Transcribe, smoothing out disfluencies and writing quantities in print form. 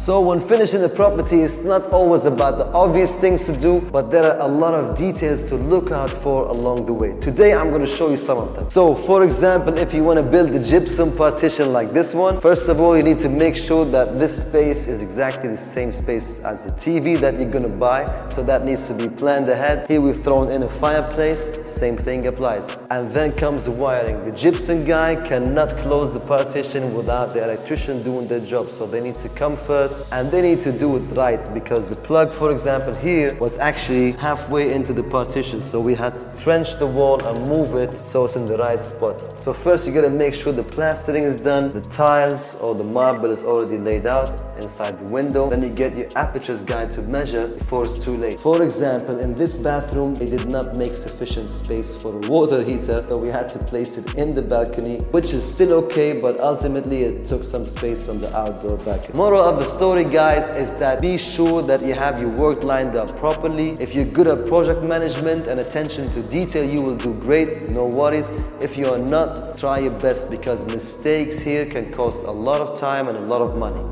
So when finishing the property, it's not always about the obvious things to do, but there are a lot of details to look out for along the way. Today I'm going to show you some of them. So for example, if you want to build a gypsum partition like this one, first of all you need to make sure that this space is exactly the same space as the TV that you're going to buy. So that needs to be planned ahead. Here we've thrown in a fireplace. Same thing applies. And then comes the wiring. The gypsum guy cannot close the partition without the electrician doing their job. So they need to come first and they need to do it right, because the plug, for example, here was actually halfway into the partition. So we had to trench the wall and move it so it's in the right spot. So first you gotta make sure the plastering is done, the tiles or the marble is already laid out inside the window. Then you get your apertures guy to measure before it's too late. For example, in this bathroom, they did not make sufficient space for a water heater, so we had to place it in the balcony, which is still okay, but ultimately it took some space from the outdoor balcony. Moral of the story, guys, is that be sure that you have your work lined up properly. If you're good at project management and attention to detail, you will do great, no worries. If you are not, try your best, because mistakes here can cost a lot of time and a lot of money.